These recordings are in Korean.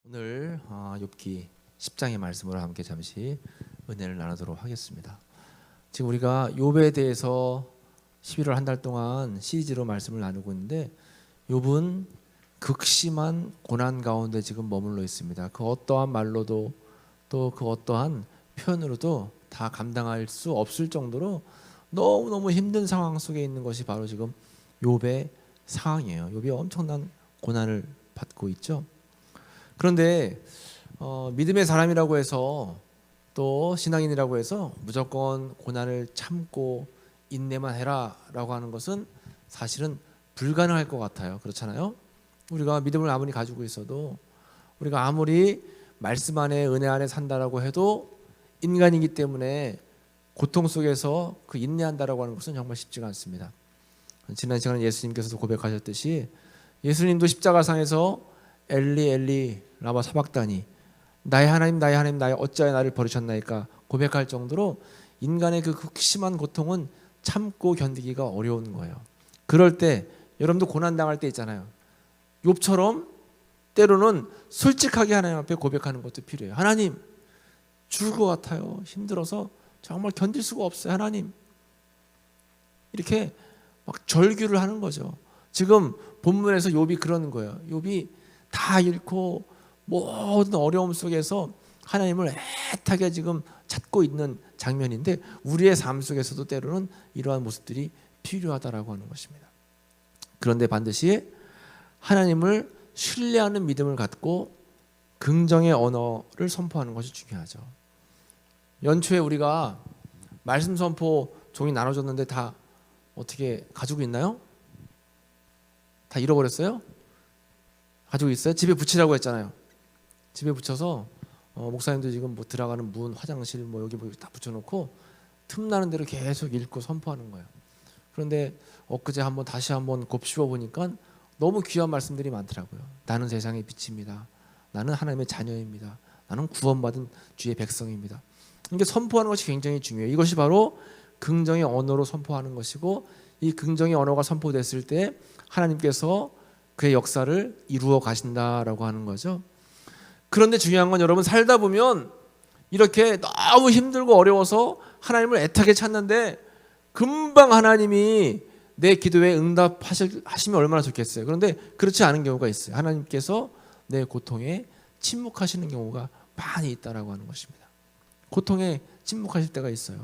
오늘 욥기 10장의 말씀으로 함께 잠시 은혜를 나누도록 하겠습니다. 지금 우리가 욥에 대해서 11월 한 달 동안 시리즈로 말씀을 나누고 있는데 욥은 극심한 고난 가운데 지금 머물러 있습니다. 그 어떠한 말로도 또 그 어떠한 표현으로도 다 감당할 수 없을 정도로 너무너무 힘든 상황 속에 있는 것이 바로 지금 욥의 상황이에요. 욥이 엄청난 고난을 받고 있죠. 그런데 믿음의 사람이라고 해서 또 신앙인이라고 해서 무조건 고난을 참고 인내만 해라 라고 하는 것은 사실은 불가능할 것 같아요. 그렇잖아요. 우리가 믿음을 아무리 가지고 있어도 우리가 아무리 말씀 안에 은혜 안에 산다라고 해도 인간이기 때문에 고통 속에서 그 인내한다라고 하는 것은 정말 쉽지가 않습니다. 지난 시간에 예수님께서도 고백하셨듯이 예수님도 십자가상에서 엘리 엘리 라마 사박다니 나의 하나님 나의 하나님 나의 어찌하여 나를 버리셨나이까 고백할 정도로 인간의 그 극심한 고통은 참고 견디기가 어려운 거예요. 그럴 때 여러분도 고난당할 때 있잖아요. 욥처럼 때로는 솔직하게 하나님 앞에 고백하는 것도 필요해요. 하나님 죽을 것 같아요. 힘들어서 정말 견딜 수가 없어요. 하나님 이렇게 막 절규를 하는 거죠. 지금 본문에서 욥이 그러는 거예요. 욥이 다 잃고 모든 어려움 속에서 하나님을 애타게 지금 찾고 있는 장면인데 우리의 삶 속에서도 때로는 이러한 모습들이 필요하다라고 하는 것입니다. 그런데 반드시 하나님을 신뢰하는 믿음을 갖고 긍정의 언어를 선포하는 것이 중요하죠. 연초에 우리가 말씀 선포 종이 나눠줬는데 다 어떻게 가지고 있나요? 다 잃어버렸어요? 가지고 있어요? 집에 붙이라고 했잖아요. 집에 붙여서 목사님도 지금 뭐 들어가는 문, 화장실 뭐 여기 다 붙여놓고 틈나는 대로 계속 읽고 선포하는 거예요. 그런데 엊그제 다시 한번 곱씹어 보니까 너무 귀한 말씀들이 많더라고요. 나는 세상의 빛입니다. 나는 하나님의 자녀입니다. 나는 구원받은 주의 백성입니다. 이게 선포하는 것이 굉장히 중요해요. 이것이 바로 긍정의 언어로 선포하는 것이고 이 긍정의 언어가 선포됐을 때 하나님께서 그의 역사를 이루어 가신다라고 하는 거죠. 그런데 중요한 건 여러분 살다 보면 이렇게 너무 힘들고 어려워서 하나님을 애타게 찾는데 금방 하나님이 내 기도에 응답하시면 얼마나 좋겠어요. 그런데 그렇지 않은 경우가 있어요. 하나님께서 내 고통에 침묵하시는 경우가 많이 있다라고 하는 것입니다. 고통에 침묵하실 때가 있어요.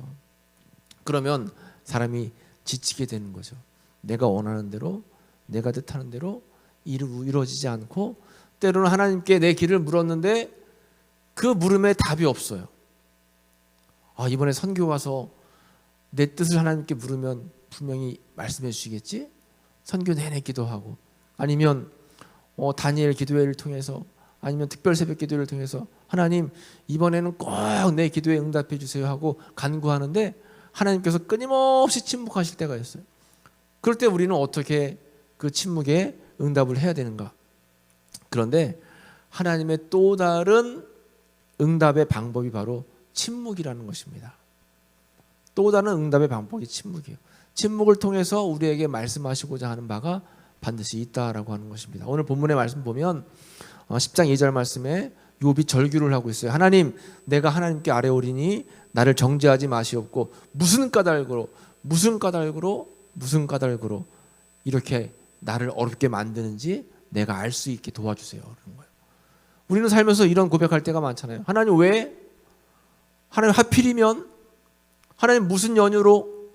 그러면 사람이 지치게 되는 거죠. 내가 원하는 대로 내가 뜻하는 대로 이루어지지 않고 때로는 하나님께 내 길을 물었는데 그 물음에 답이 없어요. 이번에 선교 가서 내 뜻을 하나님께 물으면 분명히 말씀해 주시겠지? 선교 내내 기도하고 아니면 다니엘 기도회를 통해서 아니면 특별 새벽 기도를 통해서 하나님 이번에는 꼭 내 기도에 응답해 주세요 하고 간구하는데 하나님께서 끊임없이 침묵하실 때가 있어요. 그럴 때 우리는 어떻게 그 침묵에 응답을 해야 되는가? 그런데 하나님의 또 다른 응답의 방법이 바로 침묵이라는 것입니다. 또 다른 응답의 방법이 침묵이에요. 침묵을 통해서 우리에게 말씀하시고자 하는 바가 반드시 있다라고 하는 것입니다. 오늘 본문의 말씀 보면 10장 2절 말씀에 욥이 절규를 하고 있어요. 하나님 내가 하나님께 아뢰오리니 나를 정죄하지 마시옵고 무슨 까닭으로 이렇게 나를 어렵게 만드는지 내가 알 수 있게 도와주세요. 그런 거예요. 우리는 살면서 이런 고백할 때가 많잖아요. 하나님 왜? 하나님 하필이면? 하나님 무슨 연유로?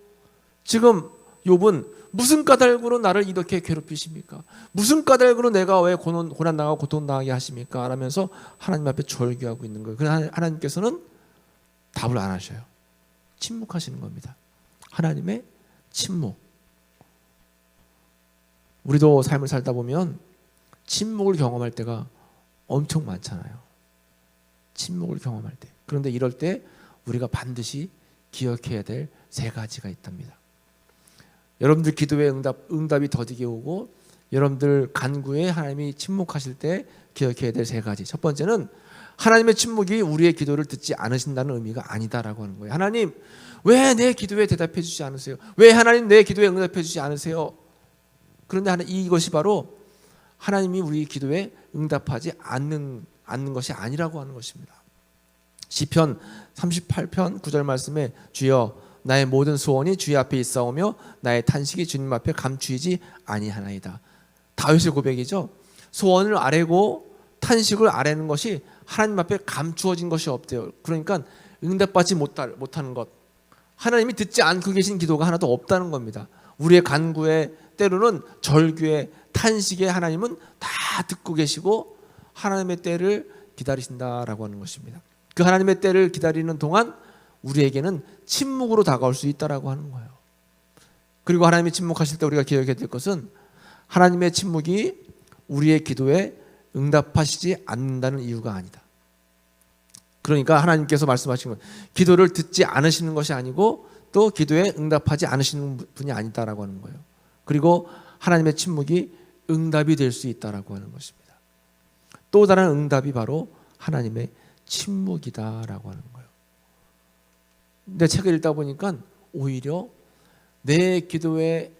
지금 욥은 무슨 까닭으로 나를 이렇게 괴롭히십니까? 무슨 까닭으로 내가 왜 고난당하고 고통당하게 하십니까? 라면서 하나님 앞에 절규하고 있는 거예요. 그래서 하나님께서는 답을 안 하셔요. 침묵하시는 겁니다. 하나님의 침묵. 우리도 삶을 살다 보면 침묵을 경험할 때가 엄청 많잖아요. 침묵을 경험할 때. 그런데 이럴 때 우리가 반드시 기억해야 될 세 가지가 있답니다. 여러분들 기도에 응답이 더디게 오고 여러분들 간구에 하나님이 침묵하실 때 기억해야 될 세 가지. 첫 번째는 하나님의 침묵이 우리의 기도를 듣지 않으신다는 의미가 아니다라고 하는 거예요. 하나님 왜 내 기도에 대답해 주지 않으세요? 왜 하나님 내 기도에 응답해 주지 않으세요? 그런데 이것이 바로 하나님이 우리 기도에 응답하지 않는 않는 것이 아니라고 하는 것입니다. 시편 38편 9절 말씀에 주여 나의 모든 소원이 주의 앞에 있사오며 나의 탄식이 주님 앞에 감추이지 아니하나이다. 다윗의 고백이죠. 소원을 아뢰고 탄식을 아뢰는 것이 하나님 앞에 감추어진 것이 없대요. 그러니까 응답받지 못하는 것, 하나님이 듣지 않고 계신 기도가 하나도 없다는 겁니다. 우리의 간구에, 때로는 절규에, 탄식에 하나님은 다 듣고 계시고 하나님의 때를 기다리신다라고 하는 것입니다. 그 하나님의 때를 기다리는 동안 우리에게는 침묵으로 다가올 수 있다라고 하는 거예요. 그리고 하나님이 침묵하실 때 우리가 기억해야 될 것은 하나님의 침묵이 우리의 기도에 응답하시지 않는다는 이유가 아니다. 그러니까 하나님께서 말씀하신 것, 기도를 듣지 않으시는 것이 아니고 또 기도에 응답하지 않으시는 분이 아니다라고 하는 거예요. 그리고 하나님의 침묵이 응답이 될 수 있다라고 하는 것입니다. 또 다른 응답이 바로 하나님의 침묵이다라고 하는 거예요. 근데 책을 읽다 보니까 오히려 내 기도의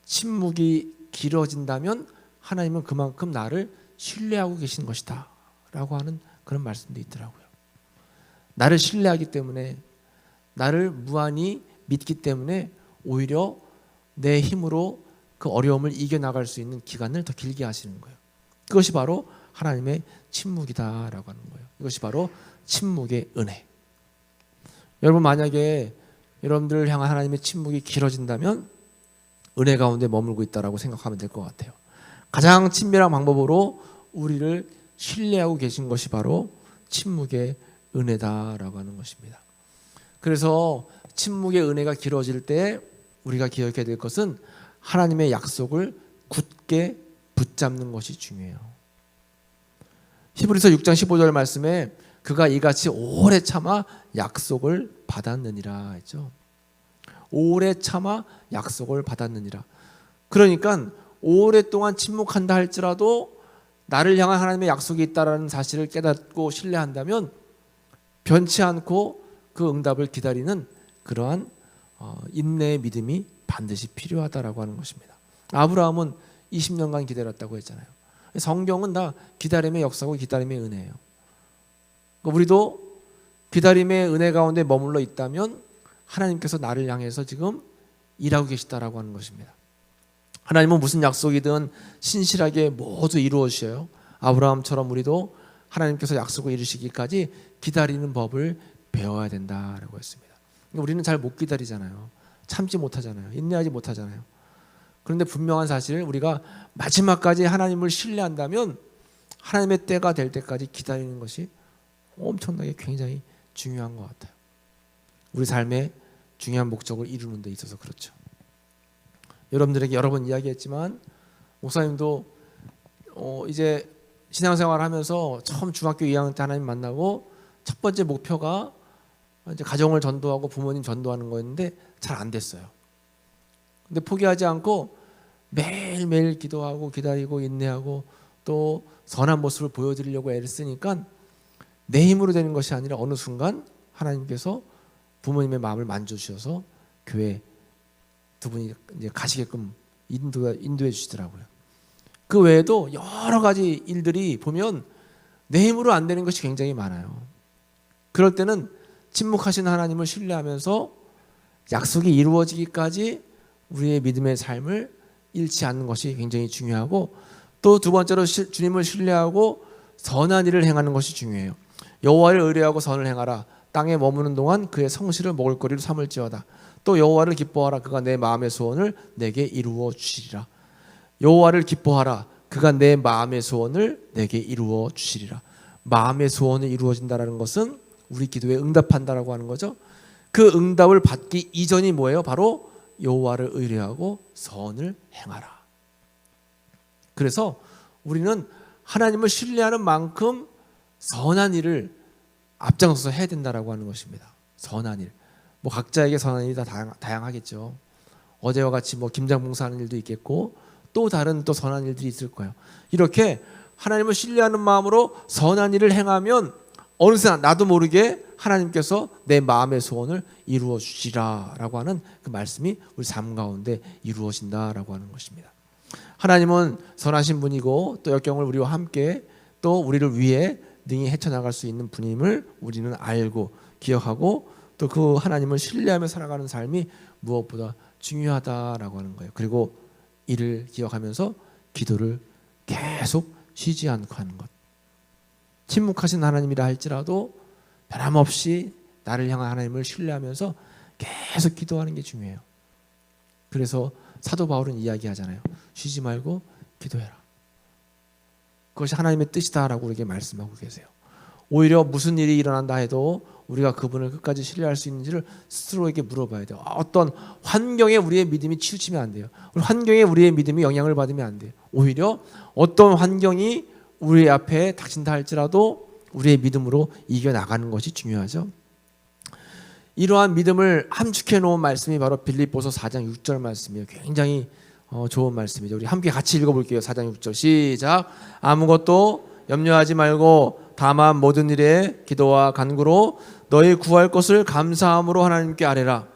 침묵이 길어진다면 하나님은 그만큼 나를 신뢰하고 계신 것이다 라고 하는 그런 말씀도 있더라고요. 나를 신뢰하기 때문에, 나를 무한히 믿기 때문에 오히려 내 힘으로 그 어려움을 이겨나갈 수 있는 기간을 더 길게 하시는 거예요. 그것이 바로 하나님의 침묵이다라고 하는 거예요. 이것이 바로 침묵의 은혜. 여러분, 만약에 여러분들을 향한 하나님의 침묵이 길어진다면 은혜 가운데 머물고 있다라고 생각하면 될 것 같아요. 가장 친밀한 방법으로 우리를 신뢰하고 계신 것이 바로 침묵의 은혜다라고 하는 것입니다. 그래서 침묵의 은혜가 길어질 때 우리가 기억해야 될 것은 하나님의 약속을 굳게 붙잡는 것이 중요해요. 히브리서 6장 15절 말씀에 그가 이같이 오래 참아 약속을 받았느니라 했죠. 오래 참아 약속을 받았느니라. 그러니까 오랫동안 침묵한다 할지라도 나를 향한 하나님의 약속이 있다는 사실을 깨닫고 신뢰한다면 변치 않고 그 응답을 기다리는 그러한 인내의 믿음이 반드시 필요하다라고 하는 것입니다. 아브라함은 20년간 기다렸다고 했잖아요. 성경은 다 기다림의 역사고 기다림의 은혜예요. 우리도 기다림의 은혜 가운데 머물러 있다면 하나님께서 나를 향해서 지금 일하고 계시다라고 하는 것입니다. 하나님은 무슨 약속이든 신실하게 모두 이루어 주셔요. 아브라함처럼 우리도 하나님께서 약속을 이루시기까지 기다리는 법을 배워야 된다라고 했습니다. 우리는 잘 못 기다리잖아요. 참지 못하잖아요. 인내하지 못하잖아요. 그런데 분명한 사실, 우리가 마지막까지 하나님을 신뢰한다면 하나님의 때가 될 때까지 기다리는 것이 엄청나게 굉장히 중요한 것 같아요. 우리 삶의 중요한 목적을 이루는 데 있어서 그렇죠. 여러분들에게 여러 번 이야기했지만 목사님도 이제 신앙생활을 하면서 처음 중학교 2학년 때 하나님 만나고 첫 번째 목표가 이제 가정을 전도하고 부모님 전도하는 거였는데 잘 안 됐어요. 근데 포기하지 않고 매일매일 기도하고 기다리고 인내하고 또 선한 모습을 보여드리려고 애를 쓰니까 내 힘으로 되는 것이 아니라 어느 순간 하나님께서 부모님의 마음을 만져주셔서 교회 두 분이 이제 가시게끔 인도해 주시더라고요. 그 외에도 여러 가지 일들이 보면 내 힘으로 안 되는 것이 굉장히 많아요. 그럴 때는 침묵하신 하나님을 신뢰하면서 약속이 이루어지기까지 우리의 믿음의 삶을 잃지 않는 것이 굉장히 중요하고, 또 두 번째로 주님을 신뢰하고 선한 일을 행하는 것이 중요해요. 여호와를 의뢰하고 선을 행하라. 땅에 머무는 동안 그의 성실을 먹을거리로 삼을지어다. 또 여호와를 기뻐하라. 그가 내 마음의 소원을 내게 이루어 주시리라. 여호와를 기뻐하라. 그가 내 마음의 소원을 내게 이루어 주시리라. 마음의 소원이 이루어진다는 것은 우리 기도에 응답한다라고 하는 거죠. 그 응답을 받기 이전이 뭐예요? 바로 여호와를 의뢰하고 선을 행하라. 그래서 우리는 하나님을 신뢰하는 만큼 선한 일을 앞장서서 해야 된다라고 하는 것입니다. 선한 일. 뭐 각자에게 선한 일이 다 다양하겠죠. 어제와 같이 뭐 김장 봉사하는 일도 있겠고 또 다른 또 선한 일들이 있을 거예요. 이렇게 하나님을 신뢰하는 마음으로 선한 일을 행하면 어느새 나도 모르게 하나님께서 내 마음의 소원을 이루어 주시라라고 하는 그 말씀이 우리 삶 가운데 이루어진다라고 하는 것입니다. 하나님은 선하신 분이고 또 역경을 우리와 함께 또 우리를 위해 능히 헤쳐나갈 수 있는 분임을 우리는 알고 기억하고 또 그 하나님을 신뢰하며 살아가는 삶이 무엇보다 중요하다라고 하는 거예요. 그리고 이를 기억하면서 기도를 계속 쉬지 않고 하는 것. 침묵하신 하나님이라 할지라도 변함없이 나를 향한 하나님을 신뢰하면서 계속 기도하는 게 중요해요. 그래서 사도 바울은 이야기하잖아요. 쉬지 말고 기도해라. 그것이 하나님의 뜻이다라고 우리에게 말씀하고 계세요. 오히려 무슨 일이 일어난다 해도 우리가 그분을 끝까지 신뢰할 수 있는지를 스스로에게 물어봐야 돼요. 어떤 환경에 우리의 믿음이 치우치면 안 돼요. 환경에 우리의 믿음이 영향을 받으면 안 돼요. 오히려 어떤 환경이 우리 앞에 닥친다 할지라도 우리의 믿음으로 이겨나가는 것이 중요하죠. 이러한 믿음을 함축해 놓은 말씀이 바로 빌립보서 4장 6절 말씀이에요. 굉장히 좋은 말씀이죠. 우리 함께 같이 읽어볼게요. 4장 6절 시작. 아무것도 염려하지 말고 다만 모든 일에 기도와 간구로 너희 구할 것을 감사함으로 하나님께 아뢰라.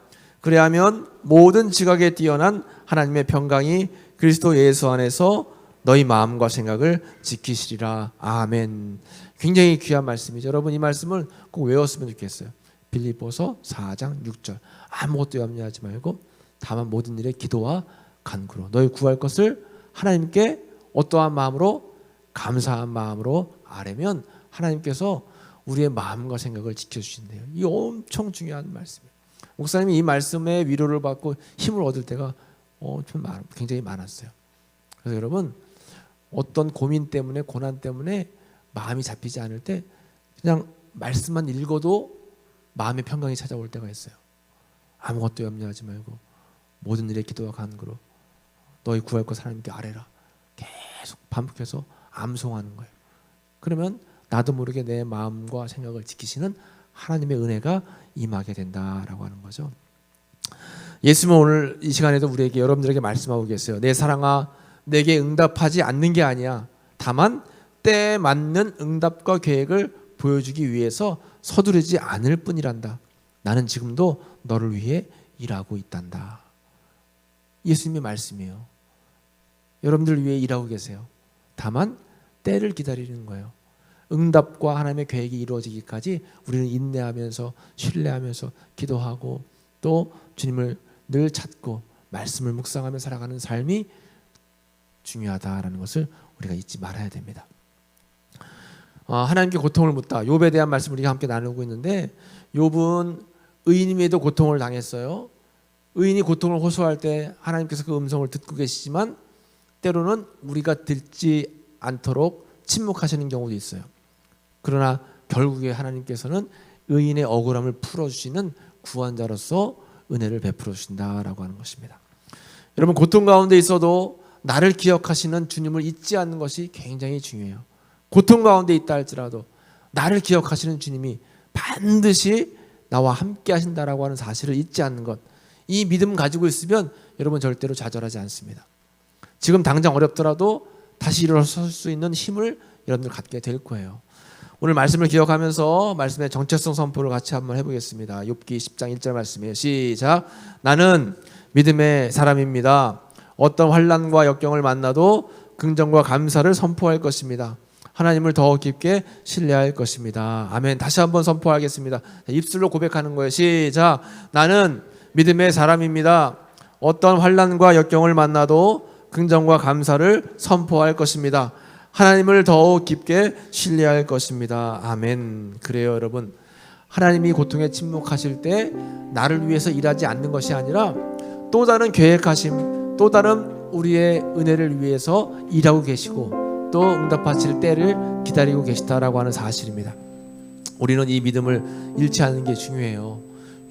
그래야면 모든 지각에 뛰어난 하나님의 평강이 그리스도 예수 안에서 너희 마음과 생각을 지키시리라. 아멘. 굉장히 귀한 말씀이죠. 여러분 이 말씀을 꼭 외웠으면 좋겠어요. 빌립보서 4장 6절. 아무것도 염려하지 말고 다만 모든 일에 기도와 간구로 너희 구할 것을 하나님께 어떠한 마음으로 감사한 마음으로 아뢰면 하나님께서 우리의 마음과 생각을 지켜주신대요. 이 엄청 중요한 말씀이에요. 목사님이 이 말씀에 위로를 받고 힘을 얻을 때가 굉장히 많았어요. 그래서 여러분 어떤 고민 때문에 고난 때문에 마음이 잡히지 않을 때 그냥 말씀만 읽어도 마음의 평강이 찾아올 때가 있어요. 아무것도 염려하지 말고 모든 일에 기도와 간구로 너희 구할 것 하나님께 아뢰라. 계속 반복해서 암송하는 거예요. 그러면 나도 모르게 내 마음과 생각을 지키시는 하나님의 은혜가 임하게 된다라고 하는 거죠. 예수님은 오늘 이 시간에도 우리에게 여러분들에게 말씀하고 계세요. 내 사랑아 내게 응답하지 않는 게 아니야. 다만 때에 맞는 응답과 계획을 보여주기 위해서 서두르지 않을 뿐이란다. 나는 지금도 너를 위해 일하고 있단다. 예수님의 말씀이에요. 여러분들 위해 일하고 계세요. 다만 때를 기다리는 거예요. 응답과 하나님의 계획이 이루어지기까지 우리는 인내하면서 신뢰하면서 기도하고 또 주님을 늘 찾고 말씀을 묵상하며 살아가는 삶이 중요하다라는 것을 우리가 잊지 말아야 됩니다. 하나님께 고통을 묻다. 욥에 대한 말씀을 우리가 함께 나누고 있는데 욥은 의인임에도 고통을 당했어요. 의인이 고통을 호소할 때 하나님께서 그 음성을 듣고 계시지만 때로는 우리가 듣지 않도록 침묵하시는 경우도 있어요. 그러나 결국에 하나님께서는 의인의 억울함을 풀어주시는 구원자로서 은혜를 베풀어 주신다라고 하는 것입니다. 여러분 고통 가운데 있어도 나를 기억하시는 주님을 잊지 않는 것이 굉장히 중요해요. 고통 가운데 있다 할지라도 나를 기억하시는 주님이 반드시 나와 함께 하신다라고 하는 사실을 잊지 않는 것. 이 믿음 가지고 있으면 여러분 절대로 좌절하지 않습니다. 지금 당장 어렵더라도 다시 일어설 수 있는 힘을 여러분들 갖게 될 거예요. 오늘 말씀을 기억하면서 말씀의 정체성 선포를 같이 한번 해보겠습니다. 욥기 10장 1절 말씀이에요. 시작. 나는 믿음의 사람입니다. 어떤 환난과 역경을 만나도 긍정과 감사를 선포할 것입니다. 하나님을 더 깊게 신뢰할 것입니다. 아멘. 다시 한번 선포하겠습니다. 입술로 고백하는 거예요. 시작. 나는 믿음의 사람입니다. 어떤 환난과 역경을 만나도 긍정과 감사를 선포할 것입니다. 하나님을 더욱 깊게 신뢰할 것입니다. 아멘. 그래요 여러분. 하나님이 고통에 침묵하실 때 나를 위해서 일하지 않는 것이 아니라 또 다른 계획하심, 또 다른 우리의 은혜를 위해서 일하고 계시고 또 응답하실 때를 기다리고 계시다라고 하는 사실입니다. 우리는 이 믿음을 잃지 않는 게 중요해요.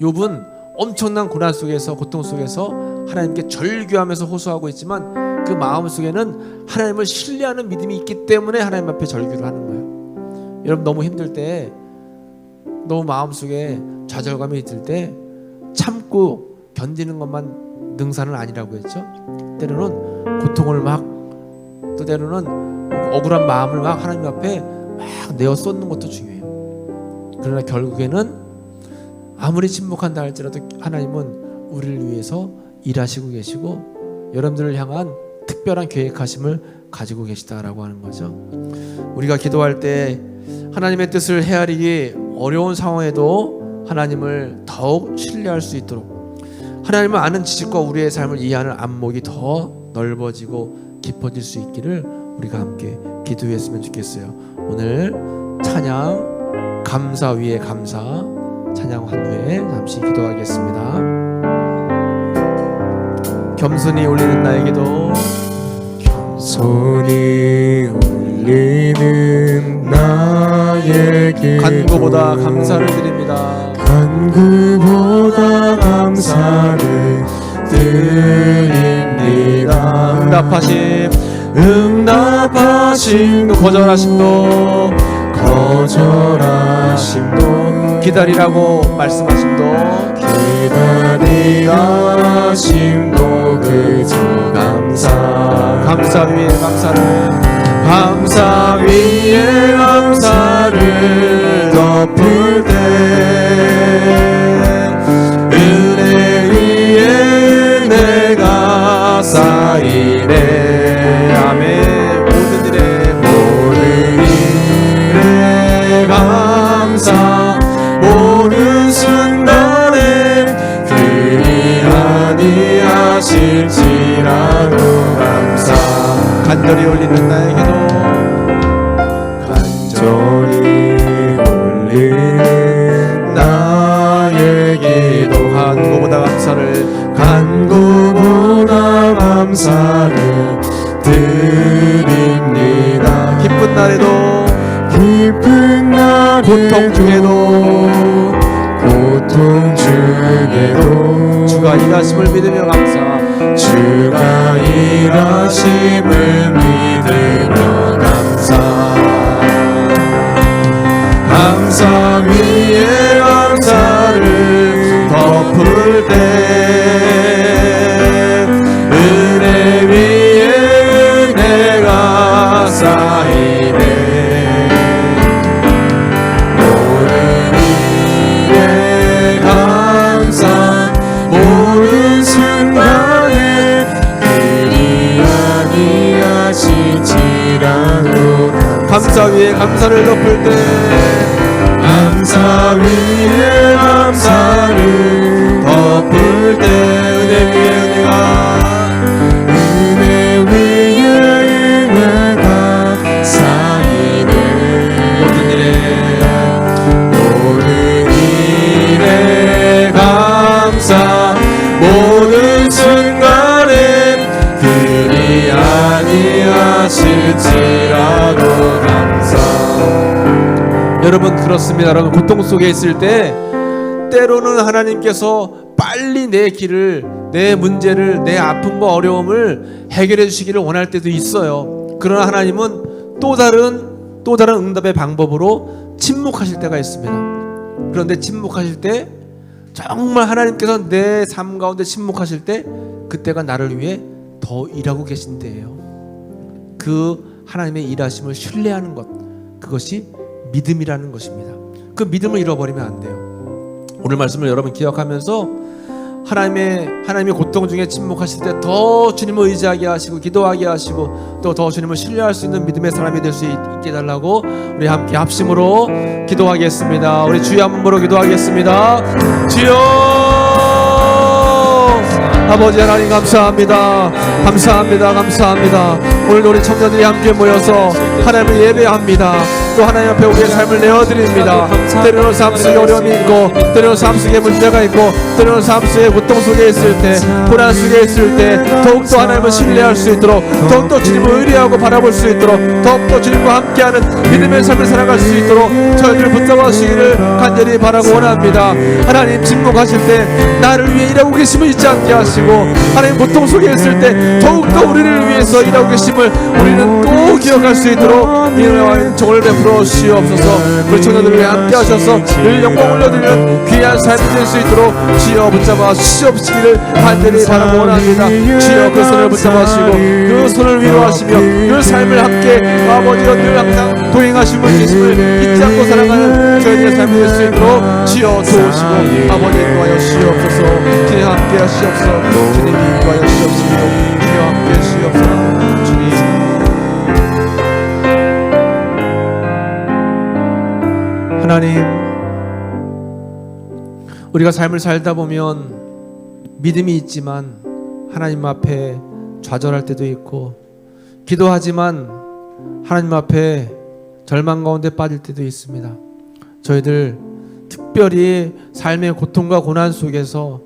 욥은 엄청난 고난 속에서 고통 속에서 하나님께 절규하면서 호소하고 있지만 그 마음 속에는 하나님을 신뢰하는 믿음이 있기 때문에 하나님 앞에 절규를 하는 거예요. 여러분 너무 힘들 때 너무 마음속에 좌절감이 있을 때 참고 견디는 것만 능사는 아니라고 했죠. 때로는 고통을 또 때로는 억울한 마음을 하나님 앞에 내어 쏟는 것도 중요해요. 그러나 결국에는 아무리 침묵한다 할지라도 하나님은 우리를 위해서 일하시고 계시고 여러분들을 향한 특별한 계획하심을 가지고 계시다라고 하는 거죠. 우리가 기도할 때 하나님의 뜻을 헤아리기 어려운 상황에도 하나님을 더욱 신뢰할 수 있도록, 하나님을 아는 지식과 우리의 삶을 이해하는 안목이 더 넓어지고 깊어질 수 있기를 우리가 함께 기도했으면 좋겠어요. 오늘 찬양 감사 위에 감사 찬양한 후에 잠시 기도하겠습니다. 겸손히 올리는 나에게도, 겸손히 올리는 나에게 간구보다 감사를 드립니다. 간구보다 감사를 드립니다. 응답하심도 거절하심도 기다리라고 말씀하심도 그저 감사 위에 감사를, 감사 위에 감사를 덮을 때 은혜 위에 내가 쌓이네. 아멘. 모든 일에 감사, 모든 순간에 그리 아니하실지라도 감사. 간절히 올리는 나에게도, 간절히 올리는 나에게도 간구보다 감사를 드립니다. 기쁜 날에도 고통 중에도 주가 일하심을 믿으며 주가 일하심을 믿으며 감사 위에 감사를 덮을 때 은혜 위에 은혜가 쌓이네. 모든 일에 감사, 모든 순간에 그리 아니하실지라도 감사 위에 감사를 덮을 때, 감사 위에 감사를 덮을 때 은혜 위에 은혜가 쌓이네. 모든 일에 감사, 모든 순간에 그리 아니하실지라도 감사. 여러분 그렇습니다. 여러분 고통 속에 있을 때 때로는 하나님께서 빨리 내 길을, 내 문제를, 내 아픔과 어려움을 해결해 주시기를 원할 때도 있어요. 그러나 하나님은 또 다른 응답의 방법으로 침묵하실 때가 있습니다. 그런데 침묵하실 때, 정말 하나님께서 내 삶 가운데 침묵하실 때, 그때가 나를 위해 더 일하고 계신 때예요. 그 하나님의 일하심을 신뢰하는 것, 그것이 믿음이라는 것입니다. 그 믿음을 잃어버리면 안 돼요. 오늘 말씀을 여러분 기억하면서 하나님의 고통 중에 침묵하실 때 더 주님을 의지하게 하시고 기도하게 하시고 또 더 주님을 신뢰할 수 있는 믿음의 사람이 될 수 있게 해달라고 우리 함께 합심으로 기도하겠습니다. 우리 주여 한번 보러 기도하겠습니다. 주여 아버지 하나님 감사합니다. 오늘도 우리 청년들이 함께 모여서 하나님을 예배합니다. 또 하나님 앞에 우리의 삶을 내어드립니다. 때로는 삶 속에 어려움이 있고, 때로는 삶 속에 문제가 있고, 때로는 삶 속에 고통 속에 있을 때, 불안 속에 있을 때 더욱더 하나님을 신뢰할 수 있도록, 더욱더 주님을 의뢰하고 바라볼 수 있도록, 더욱더 주님과 함께하는 믿음의 삶을 살아갈 수 있도록 저희를 붙잡아 주시기를 간절히 바라고 원합니다. 하나님 침묵하실 때 나를 위해 일하고 계심을 잊지 않게 하시고, 하나님 고통 속에 있을 때 더욱더 우리를 위해서 일하고 계심을 우리는 또 기억할 수 있도록 인내와 종을 베풀어 주시옵소서. 우리 청년들을 위해 함께 하셔서 늘 영광 올려드리는 귀한 삶이 될 수 있도록 주여 붙잡아 주시옵시기를 간절히 바라고 원합니다. 주여 그 손을 붙잡아주시고 그 손을 위로하시며 그 삶을 함께 아버지가 늘 항상 동행하시고 계심을 잊지 않고 살아가는 저희들의 삶이 될 수 있도록 주여 도우시고 아버지 인도하여 주시옵소서. 주님 함께 하시옵소서. 주님 인도하여 주시옵시고 주여 함께 하시옵소서. 주님 하나님, 우리가 삶을 살다 보면 믿음이 있지만 하나님 앞에 좌절할 때도 있고, 기도하지만 하나님 앞에 절망 가운데 빠질 때도 있습니다. 저희들 특별히 삶의 고통과 고난 속에서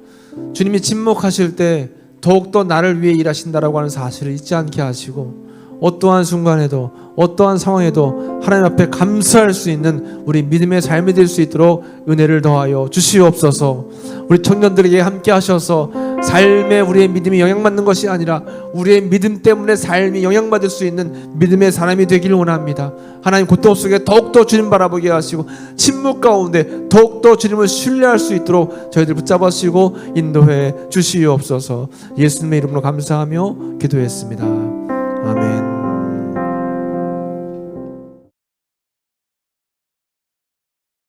주님이 침묵하실 때 더욱더 나를 위해 일하신다라고 하는 사실을 잊지 않게 하시고, 어떠한 순간에도 어떠한 상황에도 하나님 앞에 감사할 수 있는 우리 믿음의 삶이 될 수 있도록 은혜를 더하여 주시옵소서. 우리 청년들에게 함께 하셔서 삶에 우리의 믿음이 영향받는 것이 아니라 우리의 믿음 때문에 삶이 영향받을 수 있는 믿음의 사람이 되길 원합니다. 하나님, 고통 속에 더욱더 주님 바라보게 하시고 침묵 가운데 더욱더 주님을 신뢰할 수 있도록 저희들 붙잡으시고 인도해 주시옵소서. 예수님의 이름으로 감사하며 기도했습니다.